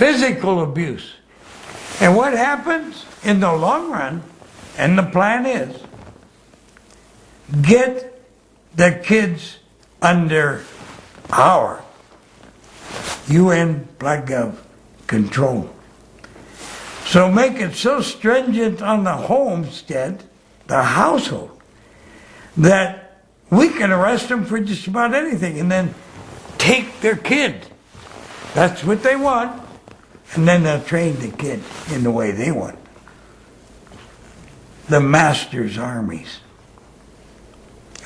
physical abuse. And what happens in the long run, and the plan is, get the kids under our UN Black Gov control. So make it so stringent on the homestead, the household, that we can arrest them for just about anything and then take their kid. That's what they want. And then they'll train the kid in the way they want. The master's armies,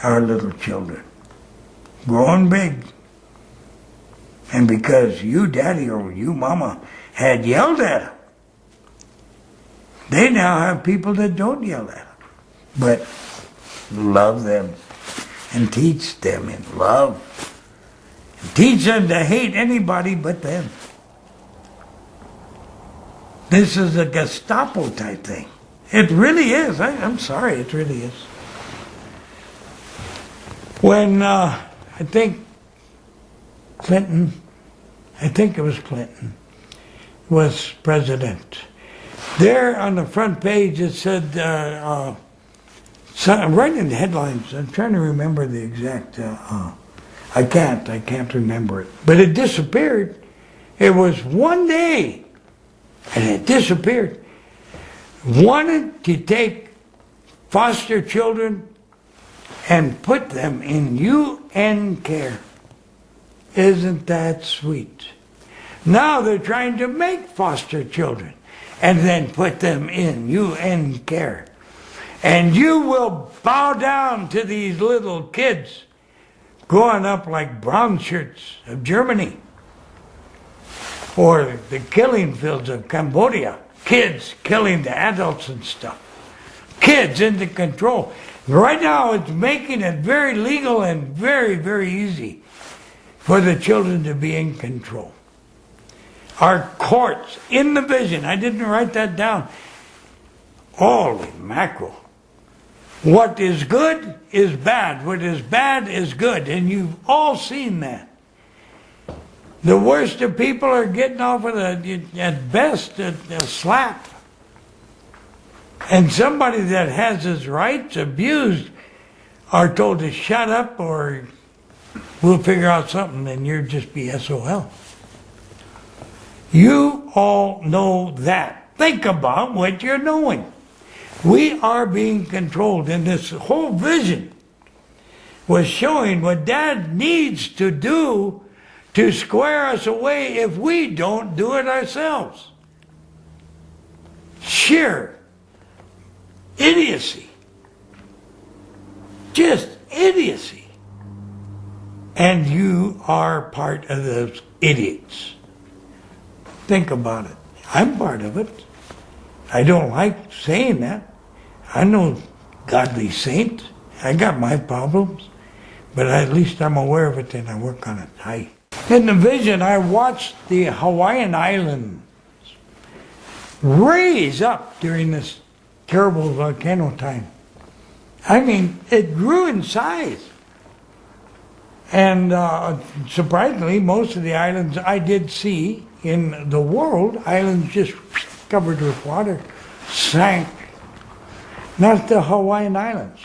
our little children, growing big. And because you daddy or you mama had yelled at them, they now have people that don't yell at them, but love them and teach them in love. And teach them to hate anybody but them. This is a Gestapo type thing. It really is. I'm sorry, it really is. When I think it was Clinton, was president, there on the front page it said, I'm writing the headlines, I'm trying to remember the exact, I can't remember it. But it disappeared. It was one day. And it disappeared. Wanted to take foster children and put them in UN care. Isn't that sweet? Now they're trying to make foster children and then put them in UN care. And you will bow down to these little kids growing up like brown shirts of Germany. Or the killing fields of Cambodia. Kids killing the adults and stuff. Kids into control. Right now it's making it very legal and very, very easy for the children to be in control. Our courts, in the vision, I didn't write that down. Holy mackerel. What is good is bad. What is bad is good. And you've all seen that. The worst of people are getting off with at best, a slap. And somebody that has his rights abused are told to shut up or we'll figure out something and you'll just be SOL. You all know that. Think about what you're knowing. We are being controlled, and this whole vision was showing what Dad needs to do to square us away if we don't do it ourselves. Sheer idiocy. Just idiocy. And you are part of those idiots. Think about it. I'm part of it. I don't like saying that. I'm no godly saint. I got my problems. But at least I'm aware of it and I work on it. In the vision, I watched the Hawaiian Islands raise up during this terrible volcano time. I mean, it grew in size. And surprisingly, most of the islands I did see in the world, islands just covered with water, sank. Not the Hawaiian Islands.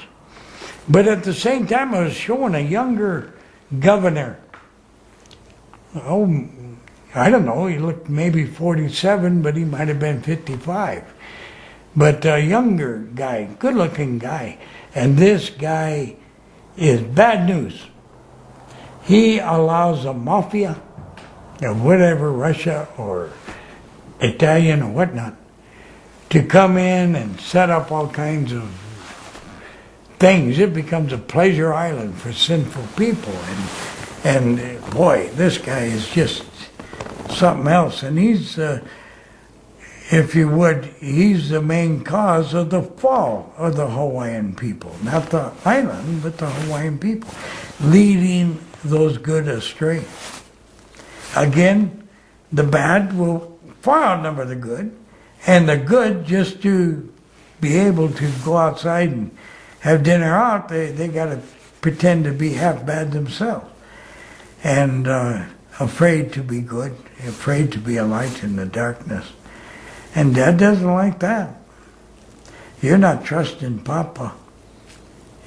But at the same time, I was showing a younger governor. Oh, I don't know, he looked maybe 47, but he might have been 55. But a younger guy, good-looking guy. And this guy is bad news. He allows the mafia, or whatever, Russia or Italian or whatnot, to come in and set up all kinds of things. It becomes a pleasure island for sinful people. And boy, this guy is just something else. And he's, if you would, he's the main cause of the fall of the Hawaiian people. Not the island, but the Hawaiian people. Leading those good astray. Again, the bad will far outnumber the good. And the good, just to be able to go outside and have dinner out, they got to pretend to be half bad themselves. And afraid to be good, afraid to be a light in the darkness. And Dad doesn't like that. You're not trusting Papa.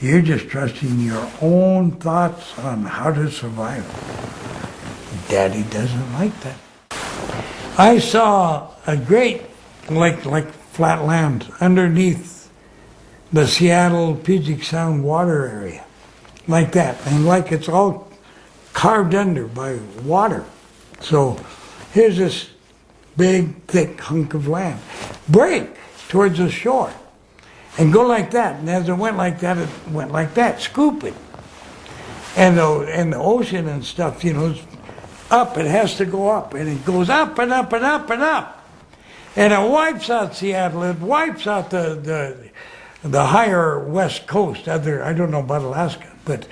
You're just trusting your own thoughts on how to survive. Daddy doesn't like that. I saw a great, like flat land underneath the Seattle Puget Sound water area. Like that. And like it's all carved under by water. So here's this big, thick hunk of land. Break towards the shore. And go like that. And as it went like that, it went like that. Scoop it. And the ocean and stuff, you know, is up. It has to go up. And it goes up and up and up and up. And it wipes out Seattle. It wipes out the higher west coast. I don't know about Alaska, but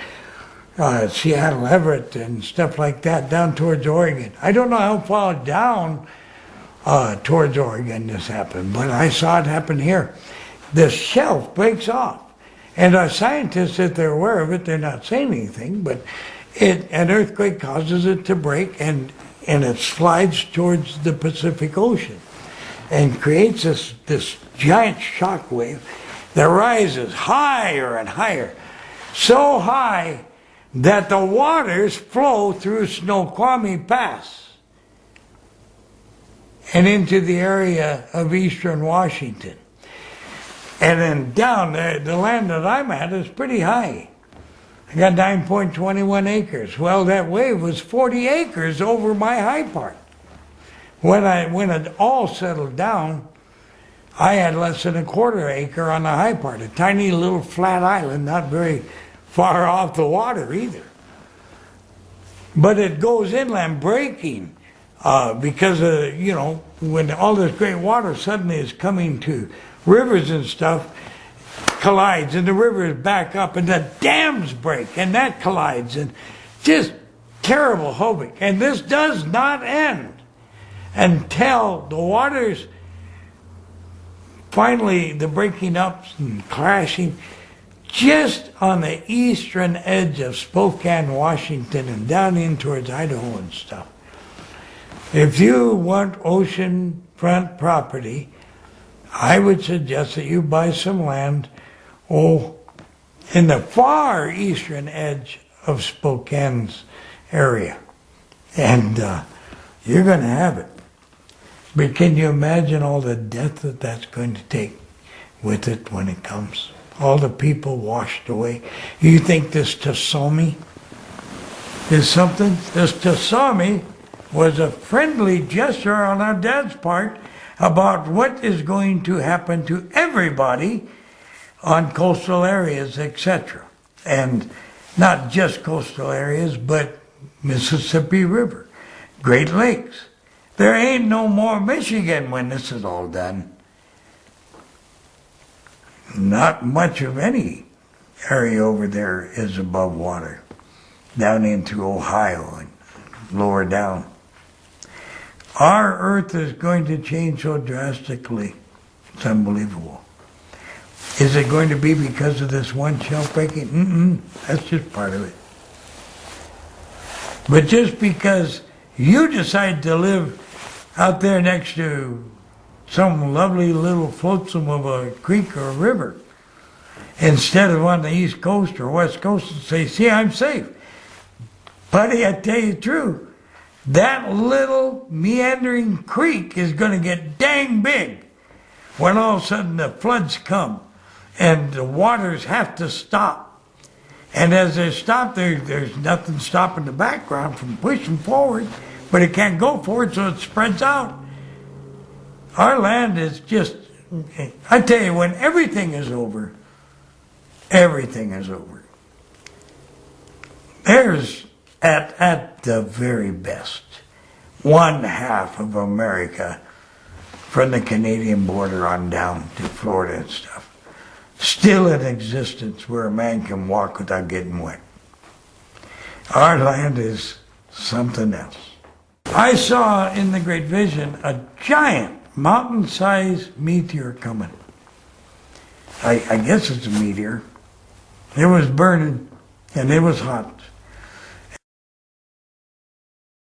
Seattle, Everett, and stuff like that, down towards Oregon. I don't know how far down towards Oregon this happened, but I saw it happen here. The shelf breaks off. And our scientists, if they're aware of it, they're not saying anything, but an earthquake causes it to break, and it slides towards the Pacific Ocean and creates this giant shock wave that rises higher and higher, so high that the waters flow through Snoqualmie Pass and into the area of eastern Washington. And then down there, the land that I'm at is pretty high. I got 9.21 acres. Well, that wave was 40 acres over my high part. When it all settled down, I had less than a quarter acre on the high part, a tiny little flat island, not very far off the water either. But it goes inland breaking because, when all this great water suddenly is coming to rivers and stuff, collides, and the rivers back up, and the dams break, and that collides, and just terrible havoc. And this does not end until the waters finally, the breaking up and crashing just on the eastern edge of Spokane, Washington, and down in towards Idaho and stuff. If you want oceanfront property, I would suggest that you buy some land, in the far eastern edge of Spokane's area. And you're going to have it. But can you imagine all the death that's going to take with it when it comes? All the people washed away. You think this tsunami is something? This tsunami was a friendly gesture on our dad's part about what is going to happen to everybody on coastal areas, etc. And not just coastal areas, but Mississippi River, Great Lakes. There ain't no more Michigan when this is all done. Not much of any area over there is above water, down into Ohio and lower down. Our earth is going to change so drastically, it's unbelievable. Is it going to be because of this one shelf breaking? That's just part of it. But just because you decide to live out there next to some lovely little flotsam of a creek or a river, instead of on the East Coast or West Coast, and say, see, I'm safe. Buddy, I tell you the truth, that little meandering creek is going to get dang big when all of a sudden the floods come and the waters have to stop. And as they stop, there's nothing stopping the background from pushing forward, but it can't go forward, so it spreads out. Our land is just, I tell you, when everything is over, everything is over. There's, at the very best, 1/2 of America from the Canadian border on down to Florida and stuff, still in existence where a man can walk without getting wet. Our land is something else. I saw in the Great Vision a giant mountain-sized meteor coming. I guess it's a meteor. It was burning and it was hot.